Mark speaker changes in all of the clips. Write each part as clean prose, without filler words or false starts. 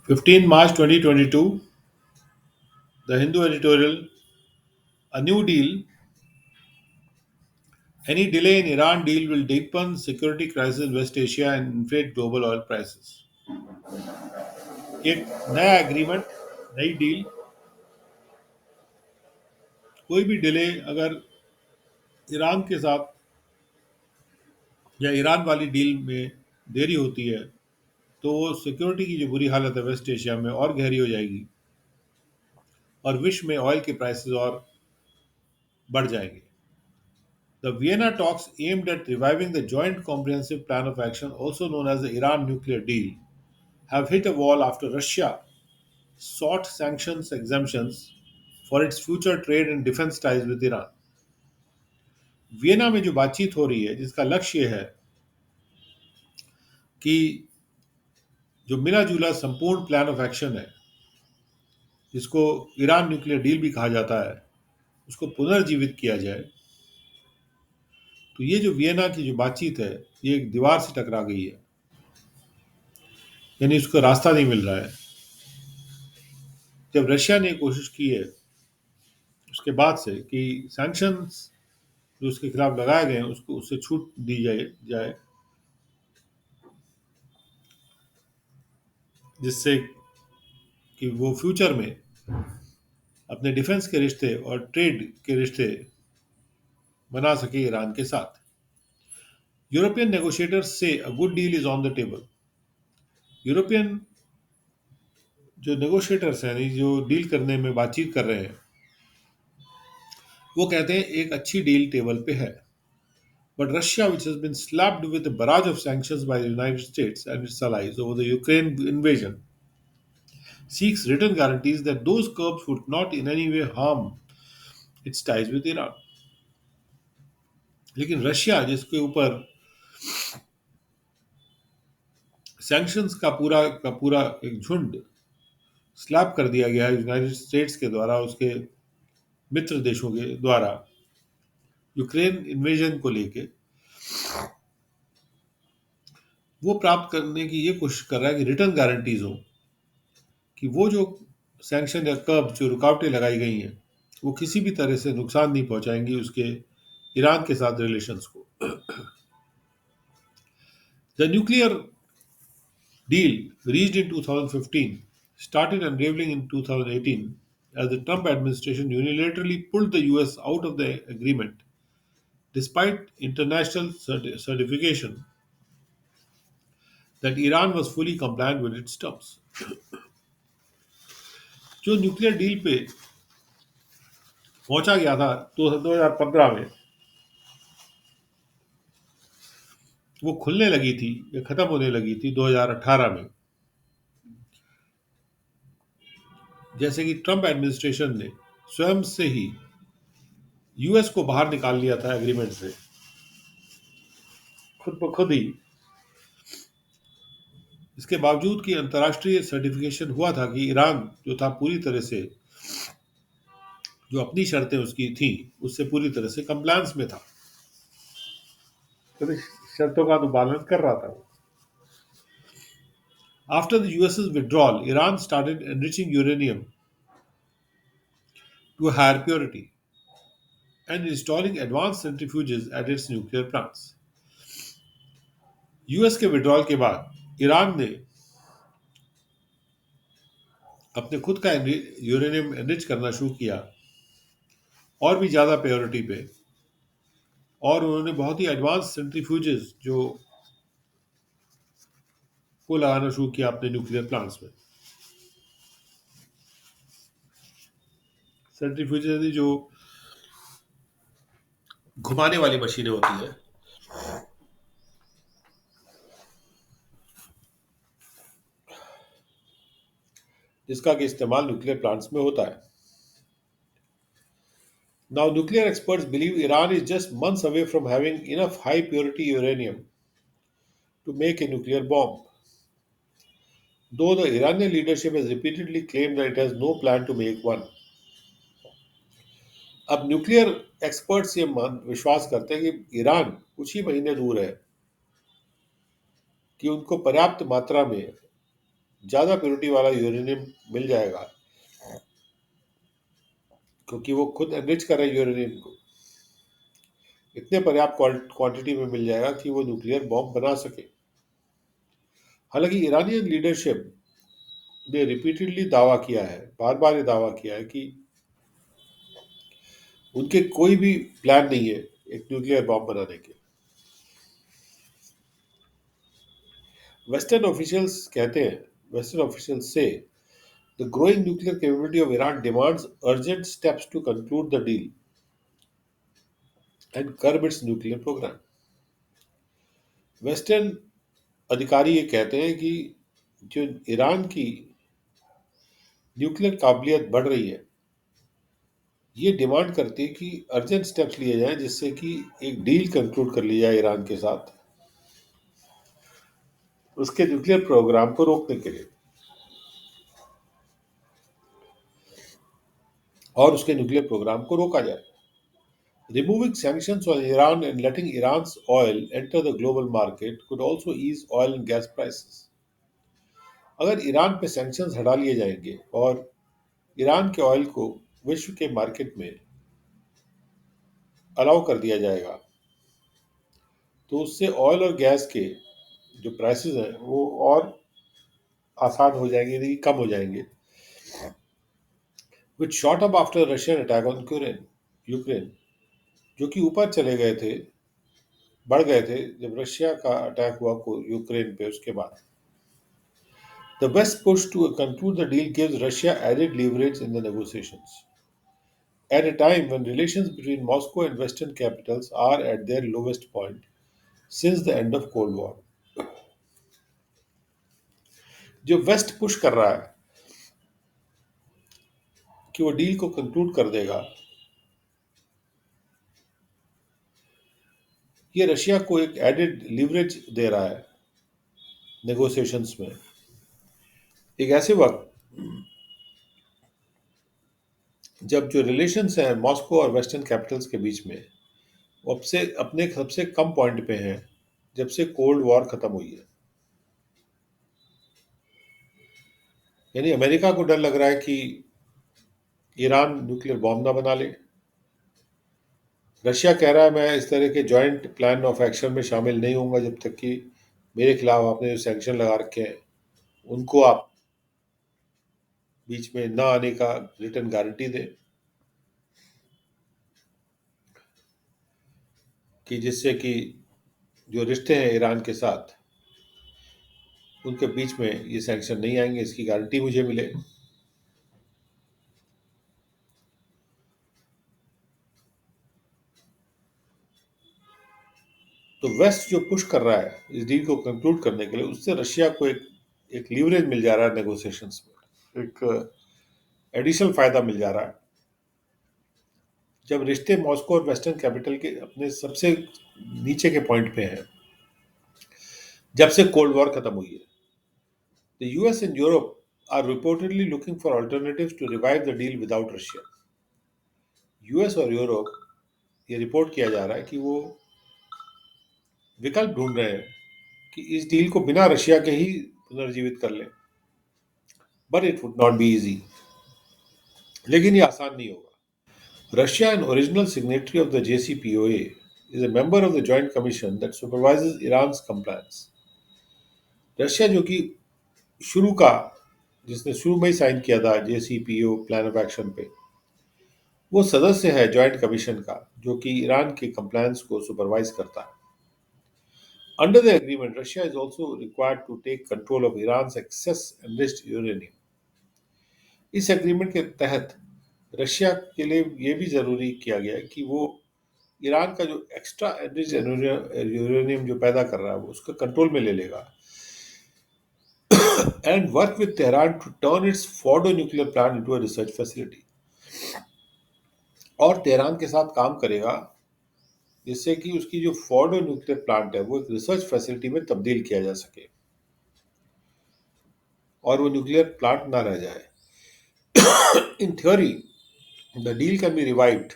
Speaker 1: 15 March 2022, The Hindu editorial, a new deal. Any delay in Iran deal will deepen security crisis in West Asia and inflate global oil prices. एक नया agreement, नई deal, कोई भी delay अगर Iran के साथ या Iran वाली डील में देरी होती है तो वो सिक्योरिटी की जो बुरी हालत है वेस्ट एशिया में और गहरी हो जाएगी और विश्व में ऑयल के प्राइसेस और बढ़ जाएंगे. The Vienna talks aimed at reviving the Joint Comprehensive Plan of Action, also known as the Iran nuclear deal, have hit a wall after Russia sought sanctions exemptions for its future trade and defense ties with Iran. Vienna में जो बातचीत हो रही है जिसका लक्ष्य है कि जो मिला जुला संपूर्ण प्लान ऑफ एक्शन है जिसको ईरान न्यूक्लियर डील भी कहा जाता है उसको पुनर्जीवित किया जाए. तो ये जो वियना की जो बातचीत है ये एक दीवार से टकरा गई है, यानी उसको रास्ता नहीं मिल रहा है. जब रशिया ने कोशिश की है उसके बाद से कि सैंक्शंस जो उसके खिलाफ लगाए गए हैं उसको उससे छूट दी जाए जिससे कि वो फ्यूचर में अपने डिफेंस के रिश्ते और ट्रेड के रिश्ते बना सके ईरान के साथ. यूरोपियन नेगोशिएटर्स से a good deal is on the table. European जो नेगोशिएटर्स हैं जो डील करने में बातचीत कर रहे हैं वो कहते हैं एक अच्छी डील टेबल पे है. But Russia, which has been slapped with a barrage of sanctions by the United States and its allies over the Ukraine invasion, seeks written guarantees that those curbs would not in any way harm its ties with Iran. लेकिन Russia जिसके ऊपर sanctions का पूरा एक झुंड slab कर दिया गया है यूनाइटेड स्टेट्स के द्वारा, उसके मित्र देशों के द्वारा यूक्रेन इन्वेजन को लेके, वो प्राप्त करने की ये कोशिश कर रहा है कि रिटर्न गारंटीज हो कि वो जो सैंक्शन या कर्ब जो रुकावटें लगाई गई हैं वो किसी भी तरह से नुकसान नहीं पहुंचाएंगी उसके ईरान के साथ रिलेशंस को. The nuclear deal, reached in 2015, started unraveling in 2018 as the Trump administration unilaterally pulled the US out of the agreement despite international certification that Iran was fully compliant with its terms. जो nuclear deal पे पहुंचा गया था 2015 में वो खुलने लगी थी या खत्म होने लगी थी 2018 में, जैसे कि ट्रंप एडमिनिस्ट्रेशन ने स्वयं से ही यूएस को बाहर निकाल लिया था एग्रीमेंट से खुद ब खुद ही. इसके बावजूद कि अंतर्राष्ट्रीय सर्टिफिकेशन हुआ था कि ईरान जो था पूरी तरह से जो अपनी शर्तें उसकी थी उससे पूरी तरह से कंप्लायंस में था, तो शर्तों का अनुपालन कर रहा था. After the US's withdrawal, Iran started enriching uranium to a higher purity and installing advanced centrifuges at its nuclear plants. US के विड्रॉल के बाद ईरान ने अपने खुद का यूरेनियम एनरिच करना शुरू किया और भी ज़्यादा प्योरिटी पे, और उन्होंने बहुत ही एडवांस सेंट्रीफ्यूजेस जो को लगाना शुरू किया अपने न्यूक्लियर प्लांट्स में. सेंट्रीफ्यूजेस जो घुमाने वाली मशीनें होती है जिसका कि इस्तेमाल न्यूक्लियर प्लांट्स में होता है. Now, nuclear experts believe Iran is just months away from having enough high purity uranium to make a nuclear bomb, though the Iranian leadership has repeatedly claimed that it has no plan to make one. अब nuclear experts ये विश्वास करते हैं कि Iran कुछ ही महीने दूर है कि उनको पर्याप्त मात्रा में ज़्यादा प्योरिटी वाला यूरेनियम मिल जाएगा, क्योंकि वो खुद एनरिच कर रहे हैं यूरेनियम को, इतने पर्याप्त क्वांटिटी में मिल जाएगा कि वो न्यूक्लियर बॉम्ब बना सके। हालांकि ईरानियन लीडरशिप ने रिपीटेडली दावा किया है, बार बार ये दावा किया है कि उनके कोई भी प्लान नहीं है एक न्यूक्लियर बॉम्ब बनाने के। वेस्टर्न ऑफिशियल्स कहते हैं, western officials say the growing nuclear capability of Iran demands urgent steps to conclude the deal and curb its nuclear programme. Western अधिकारी ये कहते हैं कि जो ईरान की न्यूक्लियर काबिलियत बढ़ रही है, ये डिमांड करती है कि अर्जेंट स्टेप्स लिए जाएं जिससे कि एक डील कंक्लूड कर ली जाए ईरान के साथ उसके न्यूक्लियर प्रोग्राम को रोकने के लिए, और उसके न्यूक्लियर प्रोग्राम को रोका जाए। Removing sanctions on Iran and letting Iran's oil enter the global market could also ease oil and gas prices. अगर ईरान पे सैंक्शंस हटा लिए जाएंगे और ईरान के ऑयल को विश्व के मार्केट में अलाउ कर दिया जाएगा, तो उससे ऑयल और गैस के जो प्राइसेस हैं वो और आसान हो जाएंगे, यानी कि कम हो जाएंगे। Which shot up after Russian attack on Ukraine, जो कि ऊपर चले गए थे, बढ़ गए थे जब रशिया का अटैक हुआ यूक्रेन पे। उसके बाद the West's push to conclude the deal gives Russia added leverage in the negotiations. At a time when relations between Moscow and Western capitals are at their lowest point since the end of Cold War. जो waste push कर रहा है कि वो deal को conclude कर देगा, ये रशिया को एक एडेड लीवरेज दे रहा है नेगोशिएशंस में, एक ऐसे वक्त जब जो रिलेशंस हैं मॉस्को और वेस्टर्न कैपिटल्स के बीच में वो अब से अपने सबसे कम पॉइंट पे हैं जब से कोल्ड वॉर खत्म हुई है। यानी अमेरिका को डर लग रहा है कि ईरान न्यूक्लियर बॉम्ब ना बना ले। रशिया कह रहा है मैं इस तरह के जॉइंट प्लान ऑफ एक्शन में शामिल नहीं होऊंगा जब तक कि मेरे खिलाफ आपने जो सैंक्शन लगा रखे हैं उनको आप बीच में ना आने का रिटर्न गारंटी दें, कि जिससे कि जो रिश्ते हैं ईरान के साथ उनके बीच में ये सैंक्शन नहीं आएंगे, इसकी गारंटी मुझे मिले। तो वेस्ट जो पुश कर रहा है इस डील को कंक्लूड करने के लिए, उससे रशिया को एक लीवरेज मिल जा रहा है नेगोशिएशंस में, एक एडिशनल फायदा मिल जा रहा है। जब रिश्ते मॉस्को और वेस्टर्न कैपिटल के अपने सबसे नीचे के पॉइंट पे हैं जब से कोल्ड वॉर खत्म हुई है, the US and Europe are reportedly looking for alternatives to revive the deal without Russia. US और यूरोप, ये रिपोर्ट किया जा रहा है कि वो विकल्प ढूंढ रहे हैं कि इस डील को बिना रशिया के ही पुनर्जीवित कर लें, but it would not be easy. लेकिन ये आसान नहीं होगा। Russia, an original signatory of the JCPOA, is a member of the Joint Commission that supervises Iran's compliance. Russia जो कि शुरू का जिसने शुरू में ही साइन किया था JCPOA प्लान ऑफ एक्शन पे, वो सदस्य है जॉइंट कमीशन का जो कि ईरान के कंप्लायंस को सुपरवाइज करता है। Under the agreement, Russia is also required to take control of Iran's excess enriched uranium. इस एग्रीमेंट के तहत रशिया के लिए ये भी जरूरी किया गया है कि वो ईरान का जो एक्स्ट्रा एनरिच यूरेनियम जो पैदा कर रहा है वो उसका कंट्रोल में ले लेगा, and work with Tehran to turn its Fordo nuclear plant into a research facility. और तेहरान के साथ काम करेगा जिससे कि उसकी जो फोर्डो न्यूक्लियर प्लांट है वो एक रिसर्च फैसिलिटी में तब्दील किया जा सके और वो न्यूक्लियर प्लांट ना रह जाए। In theory, the deal can be revived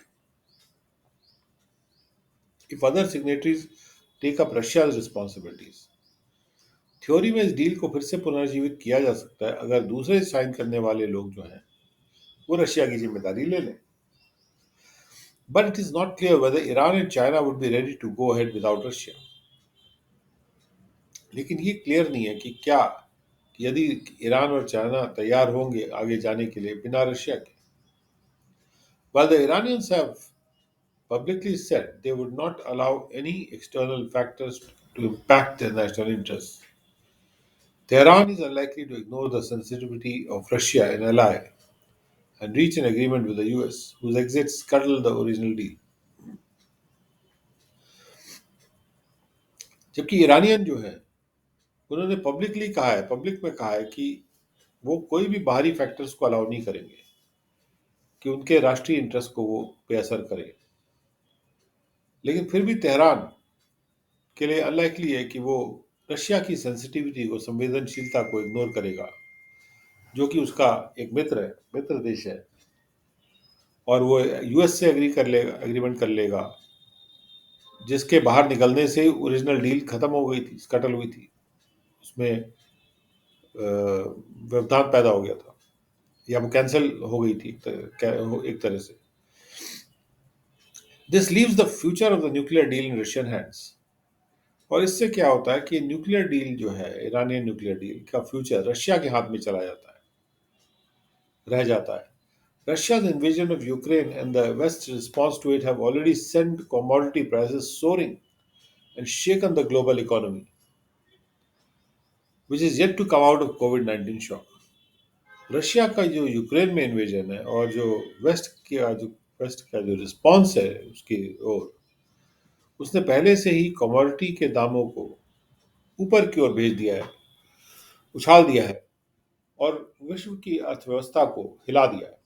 Speaker 1: if other signatories take up Russia's responsibilities. Theory में इस डील को फिर से पुनर्जीवित किया जा सकता है अगर दूसरे साइन करने वाले लोग जो हैं वो रशिया की जिम्मेदारी ले लें. But it is not clear whether Iran and China would be ready to go ahead without Russia. लेकिन ये क्लियर नहीं है कि क्या यदि ईरान और चाइना तैयार होंगे आगे जाने के लिए बिना रशिया के. While the Iranians have publicly said they would not allow any external factors to impact their national interests, Tehran is unlikely to ignore the sensitivity of Russia, an ally, and reach an agreement with the US, whose exit scuttled the original deal. जबकि Iranian जो है उन्होंने public में कहा है कि वो कोई भी बाहरी फैक्टर्स को अलाउ नहीं करेंगे कि उनके राष्ट्रीय इंटरेस्ट को वो बेअसर करे. लेकिन फिर भी तेहरान के लिए अनलाइकली है कि वो रशिया की सेंसिटिविटी को, संवेदनशीलता को इग्नोर करेगा, जो कि उसका एक मित्र देश है, और वो यूएस से एग्रीमेंट कर लेगा, जिसके बाहर निकलने से ओरिजिनल डील खत्म हो गई थी, स्कटल हुई थी, उसमें व्यवधान पैदा हो गया था, या वो कैंसिल हो गई थी एक तरह से. This leaves the future of the nuclear deal in Russian hands. और इससे क्या होता है कि न्यूक्लियर डील जो है, ईरानियन न्यूक्लियर डील का फ्यूचर रशिया के हाथ में चला जाता है, रह जाता है. Russia's invasion of Ukraine and the West's response to it have already sent commodity prices soaring and shaken the global economy, which is yet to come out of COVID-19 shock. Russia का जो Ukraine में invasion है और जो waste का जो response है उसकी ओर, उसने पहले से ही कमोडिटी के दामों को ऊपर की ओर भेज दिया है, उछाल दिया है, और विश्व की अर्थव्यवस्था को हिला दिया है,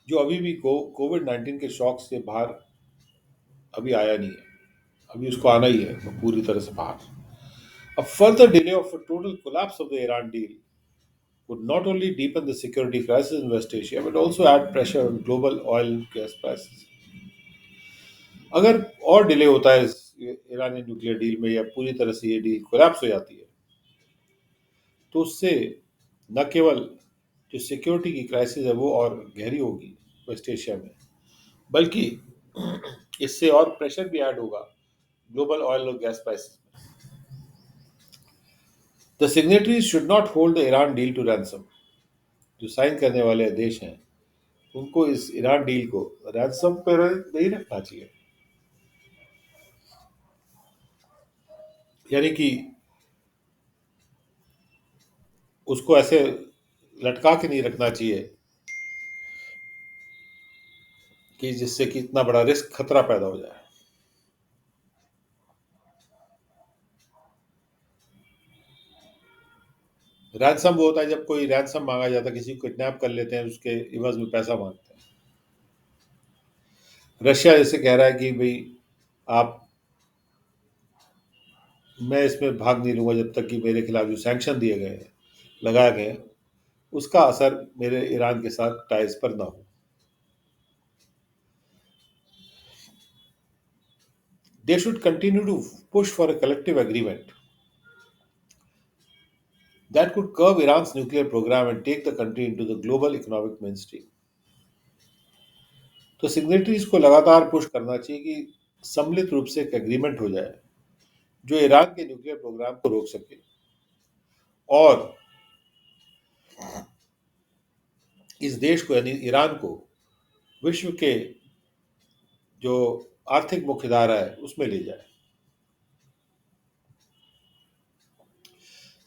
Speaker 1: जो अभी भी कोविड-19 के शॉक से बाहर अभी आया नहीं है. अभी उसको आना ही है पूरी तरह से बाहर. A further delay of a total collapse of the Iran deal would not only deepen the security crisis in West Asia but also add pressure on global oil and gas prices. अगर और delay होता है इस ईरानी nuclear deal में, या पूरी तरह से ये डील कोलैप्स हो जाती है, तो उससे न केवल जो सिक्योरिटी की क्राइसिस है वो और गहरी होगी वेस्ट एशिया में, बल्कि इससे और प्रेशर भी ऐड होगा ग्लोबल ऑयल और गैस प्राइसेस में. The signatories should not hold the Iran deal to ransom. जो साइन करने वाले देश हैं उनको इस ईरान डील को रैंसम पर नहीं रखना चाहिए, यानी कि उसको ऐसे लटका के नहीं रखना चाहिए कि जिससे कि इतना बड़ा रिस्क, खतरा पैदा हो जाए. रैंसम वो होता है जब कोई रैंसम मांगा जाता है, किसी को किडनैप कर लेते हैं, उसके इवज में पैसा मांगते हैं. रशिया जैसे कह रहा है कि भाई आप, मैं इसमें भाग नहीं लूंगा जब तक कि मेरे खिलाफ जो सैंक्शन दिए गए हैं, लगाए गए हैं, उसका असर मेरे ईरान के साथ टाइज पर ना हो. They should continue to push for a collective agreement that could curb Iran's nuclear program and take the country into the global economic mainstream. तो सिग्नेटरीज को लगातार पुश करना चाहिए कि सम्मिलित रूप से एक एग्रीमेंट हो जाए जो ईरान के न्यूक्लियर प्रोग्राम को रोक सके और इस देश को, यानी ईरान को, विश्व के जो आर्थिक मुख्यधारा है उसमें ले जाए.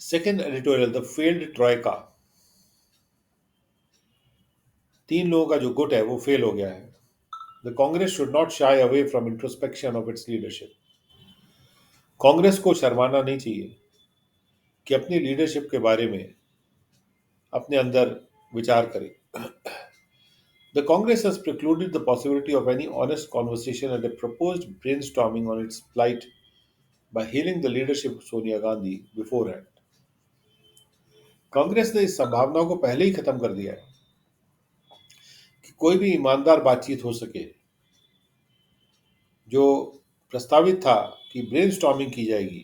Speaker 1: Second editorial, the failed troika. 3 लोगों का जो गुट है वो फेल हो गया है. The Congress should not shy away from introspection of its leadership. Congress को शर्माना नहीं चाहिए कि अपनी लीडरशिप के बारे में अपने अंदर विचार करे. The Congress has precluded the possibility of any honest conversation and a proposed brainstorming on its plight by hailing the leadership of Sonia Gandhi beforehand. Congress ने इस संभावना को पहले ही खत्म कर दिया है कि कोई भी ईमानदार बातचीत हो सके. जो प्रस्तावित था कि ब्रेनस्टॉर्मिंग की जाएगी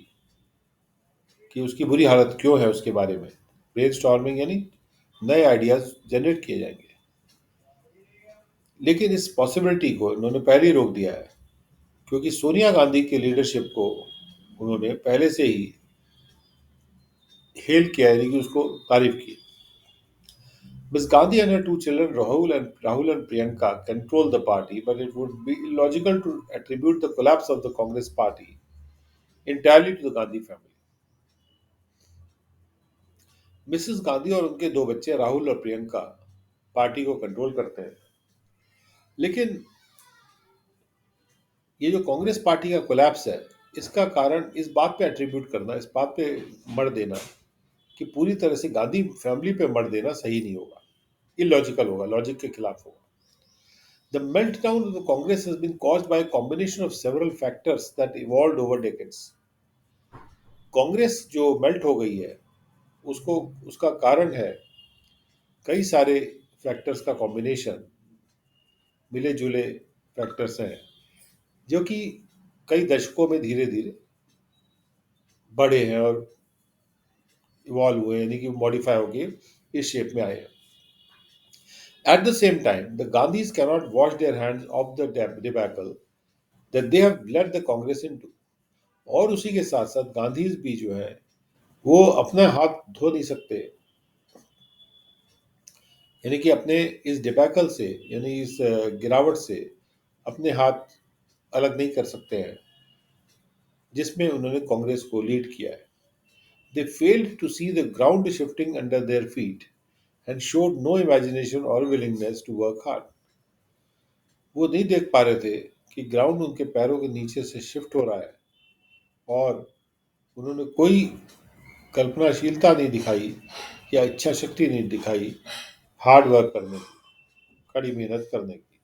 Speaker 1: कि उसकी बुरी हालत क्यों है उसके बारे में ब्रेनस्टॉर्मिंग यानी नए आइडियाज जनरेट किए जाएंगे। लेकिन इस पॉसिबिलिटी को उन्होंने पहले ही रोक दिया है, क्योंकि सोनिया गांधी की लीडरशिप को उन्होंने पहले से ही हेल किया, यानी कि उसको तारीफ की। Ms. Gandhi and her two children, Rahul and Priyanka, control the party, but it would be illogical to attribute the collapse of the Congress party entirely to the Gandhi family. Mrs Gandhi और उनके दो बच्चे राहुल और Priyanka party को control करते हैं, लेकिन ये जो कांग्रेस पार्टी का कोलैप्स है, इसका कारण इस बात पे एट्रीब्यूट करना, इस बात पे मर देना कि पूरी तरह से गांधी फैमिली पे मर देना सही नहीं होगा, इलॉजिकल होगा, लॉजिक के खिलाफ होगा। The meltdown of the Congress has been caused by a combination of several factors that evolved over decades. Congress जो मेल्ट हो गई है, उसको उसका कारण है कई सारे फैक्टर्स का कॉम्बिनेशन, मिले जुले फैक्टर्स हैं, जो कि कई दशकों में धीरे धीरे बढ़े हैं और इवॉल्व हुए, यानी कि मॉडिफाई होके इस शेप में आए हैं। At the same time, the Gandhis cannot wash their hands of the debacle that they have led the Congress into. और उसी के साथ साथ गांधीज भी जो है वो अपना हाथ धो नहीं सकते, यानी कि अपने इस डिबैकल से, यानी इस गिरावट से अपने हाथ अलग नहीं कर सकते हैं जिसमें उन्होंने कांग्रेस को लीड किया है। They failed to see the ground shifting under their feet and showed no imagination और विलिंगनेस टू वर्क हार्ड। वो नहीं देख पा रहे थे कि ग्राउंड उनके पैरों के नीचे से शिफ्ट हो रहा है, और उन्होंने कोई कल्पनाशीलता नहीं दिखाई या इच्छा शक्ति नहीं दिखाई हार्ड वर्क करने की, कड़ी मेहनत करने की।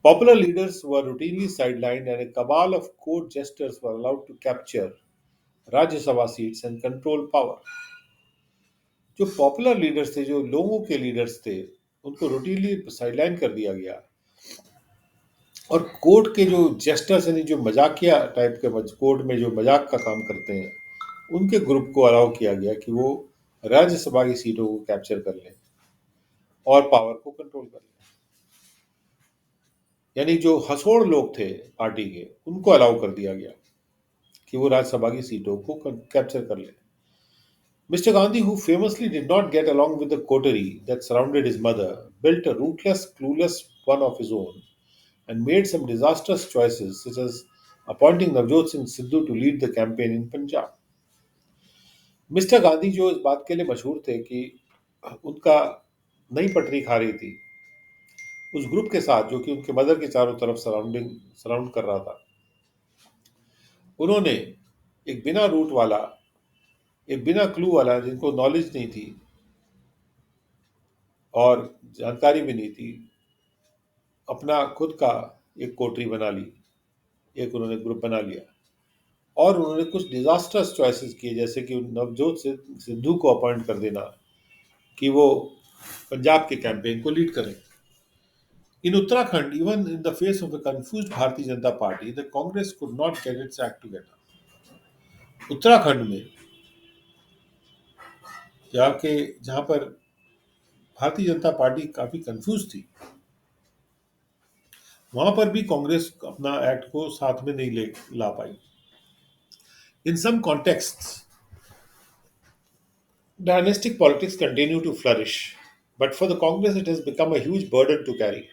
Speaker 1: Popular leaders were routinely sidelined and a cabal of court jesters were allowed to capture Rajya Sabha seats and control power. जो पॉपुलर लीडर्स थे, जो लोगों के लीडर्स थे, उनको रूटीनली साइडलाइन कर दिया गया, और कोर्ट के जो जेस्टर्स यानी जो मजाकिया टाइप के कोर्ट में जो मजाक का काम करते हैं, उनके ग्रुप को अलाउ किया गया कि वो राज्यसभा की सीटों को कैप्चर कर लें और पावर को कंट्रोल कर लें। यानी जो हसोड़ लोग थे पार्टी के, उनको अलाउ कर दिया गया कि वो राज्यसभा की सीटों को कैप्चर कर लें। Mr. Gandhi, who famously did not get along with the coterie that surrounded his mother, built a ruthless, clueless one of his own and made some disastrous choices, such as appointing Navjot Singh Sidhu to lead the campaign in Punjab. Mister Gandhi जो इस बात के लिए मशहूर थे कि उनका नई पटरी खा रही थी उस ग्रुप के साथ जो कि उनके मदर के चारों तरफ सराउंड कर रहा था, उन्होंने एक बिना रूट वाला, एक बिना क्लू वाला, जिनको नॉलेज नहीं थी और जानकारी भी नहीं थी, अपना खुद का एक कोटरी बना ली, एक उन्होंने ग्रुप बना लिया, और उन्होंने कुछ डिजास्टर्स चॉइसेस किए, जैसे कि नवजोत सिद्धू को अपॉइंट कर देना कि वो पंजाब के कैंपेन को लीड करें। In Uttarakhand, even in the face of a confused Bharatiya Janata Party, the Congress could not get its act together. Uttarakhand में जहाँ पर भारतीय जनता पार्टी काफी कंफ्यूज थी, वहां पर भी कांग्रेस अपना एक्ट को साथ में नहीं ला पाई। In some contexts, dynastic politics continue to flourish, but for the Congress it has become a huge burden to carry.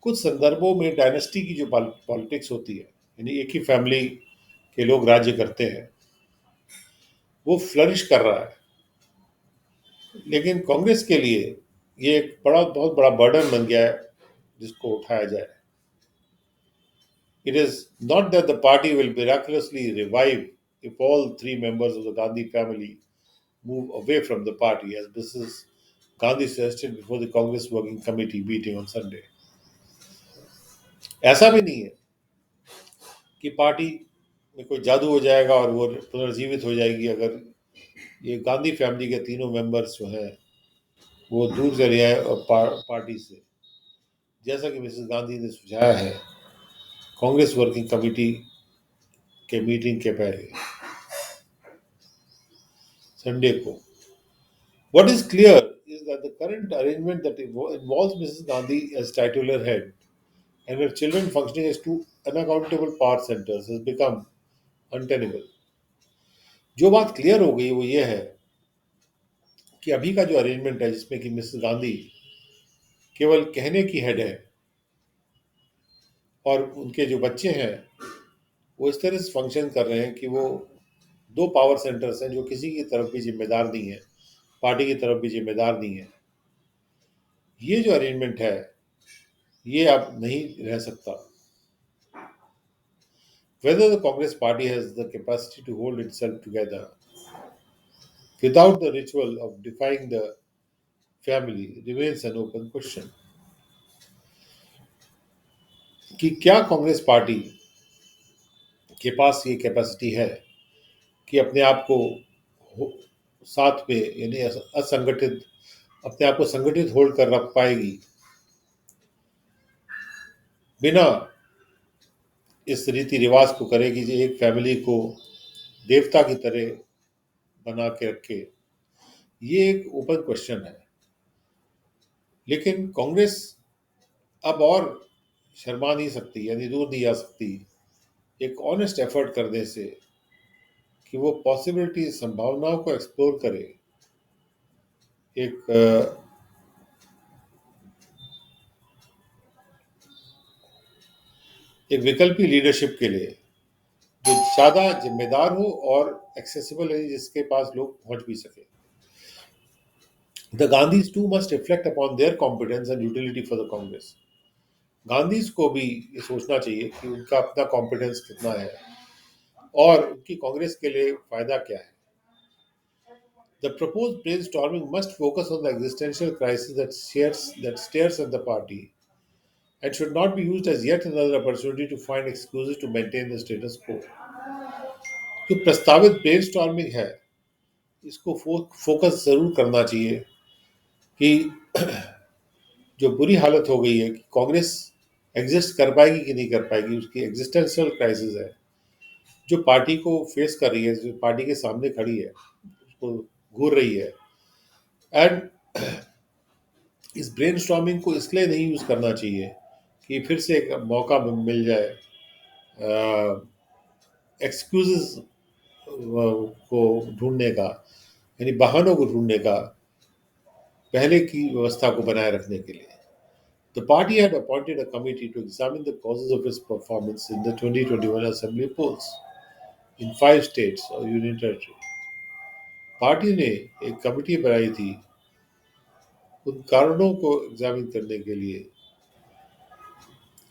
Speaker 1: कुछ संदर्भों में डायनेस्टी की जो पॉलिटिक्स होती है, यानी एक ही फैमिली के लोग राज्य करते हैं, वो फ्लरिश कर रहा है, लेकिन कांग्रेस के लिए ये एक बहुत बड़ा बर्डन बन गया है जिसको उठाया जाए। It is not that the party will miraculously revive if all three members of the Gandhi family move away from the party, as Mrs. Gandhi suggested before the Congress Working Committee meeting on Sunday. ऐसा भी नहीं है कि party में कोई जादू हो जाएगा और वो पुनर्जीवित हो जाएगी अगर ये गांधी फैमिली के तीनों मेंबर्स जो हैं वो दूर चले आए और पार्टी से, जैसा कि मिसेस गांधी ने सुझाया है कांग्रेस वर्किंग कमेटी के मीटिंग के पहले। संडे को. What is clear is that the current arrangement that involves Mrs. Gandhi as titular head and her children functioning as two unaccountable power centers has become untenable. जो बात clear हो गई वो ये है कि अभी का जो अरेंजमेंट है जिसमें कि मिसेस गांधी केवल कहने की हेड है और उनके जो बच्चे हैं वो इस तरह से फंक्शन कर रहे हैं कि वो दो पावर सेंटर्स हैं जो किसी की तरफ भी जिम्मेदार नहीं है, पार्टी की तरफ भी जिम्मेदार नहीं है. ये जो अरेंजमेंट है ये अब नहीं रह सकता. Whether the Congress party has the capacity to hold itself together without the ritual of defying the family remains an open question. कि क्या कांग्रेस पार्टी के पास ये कैपेसिटी है कि अपने आप को साथ में यानी असंगठित अपने आप को संगठित होल्ड कर रख पाएगी बिना इस रीति रिवाज को करेगी जो एक फैमिली को देवता की तरह बना के रखे. ये एक ओपन क्वेश्चन है. लेकिन कांग्रेस अब और शर्मा नहीं सकती यानी दूर नहीं जा सकती एक ऑनेस्ट एफर्ट करने से कि वो पॉसिबिलिटी संभावनाओं को एक्सप्लोर करे. एक एक विकल्पी लीडरशिप के लिए जो ज़्यादा जिम्मेदार हो और एक्सेसिबल है जिसके पास लोग पहुंच भी सके. The Gandhis too must reflect upon their competence and utility for the Congress. Gandhi's को भी ये सोचना चाहिए कि उनका अपना कॉम्पिटेंस कितना है और उनकी कांग्रेस के लिए फायदा क्या है. The proposed brainstorming must focus on the existential crisis that stares at the party and should not be used as yet another opportunity to find excuses to maintain the status quo. जो प्रस्तावित brainstorming है इसको focus जरूर करना चाहिए कि जो बुरी हालत हो गई है कि कांग्रेस एग्जिस्ट कर पाएगी कि नहीं कर पाएगी, उसकी एग्जिस्टेंशियल क्राइसिस है जो पार्टी को फेस कर रही है, जो पार्टी के सामने खड़ी है, उसको घूर रही है. एंड इस ब्रेनस्टॉर्मिंग को इसलिए नहीं यूज़ करना चाहिए कि फिर से एक मौका मिल जाए एक्सक्यूजेस को ढूंढने का यानी बहानों को ढूंढने का पहले की व्यवस्था को बनाए रखने के लिए. The party had appointed a committee to examine the causes of its performance in the 2021 assembly polls in 5 states और यूनियन टेरिटरी. पार्टी ने एक कमेटी बनाई थी उन कारणों को एग्जामिन करने के लिए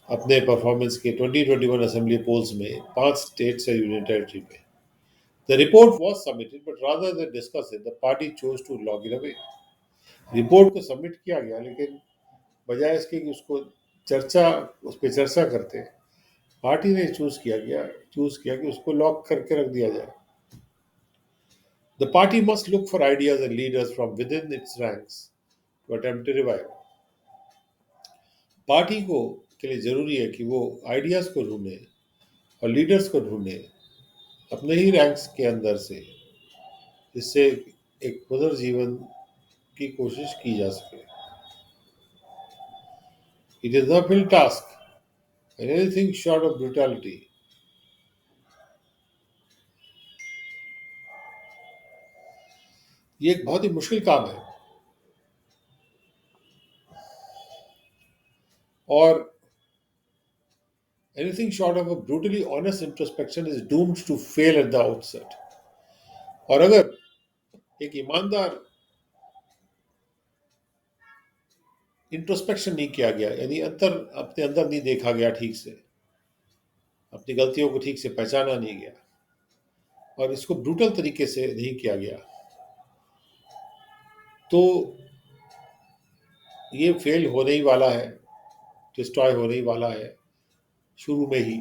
Speaker 1: अपने परफॉर्मेंस के 2021 असेंबली पोल्स में 5 स्टेट्स और यूनियन टेरिटरी में. The report was submitted, but rather than discuss it, the party chose to log it away. Report को सबमिट किया गया लेकिन बजाय इसके कि उसको उस पर चर्चा करते पार्टी ने चूज किया कि उसको लॉक करके रख दिया जाए. The party must look for ideas and leaders from within its ranks to attempt a revival. Party को के लिए जरूरी है कि वो आइडियाज को ढूंढे और लीडर्स को ढूंढे अपने ही रैंक्स के अंदर से, जिससे एक पुनर्जीवन की कोशिश की जा सके. It is an uphill task and anything short of brutality. ये एक बहुत ही मुश्किल काम है और anything short of a brutally honest introspection is doomed to fail at the outset. और अगर एक ईमानदार इंट्रोस्पेक्शन नहीं किया गया यानी अपने अंदर नहीं देखा गया, ठीक से अपनी गलतियों को ठीक से पहचाना नहीं गया और इसको ब्रूटल तरीके से नहीं किया गया, तो ये फेल होने ही वाला है, डिस्ट्रॉय होने ही वाला है शुरू में ही.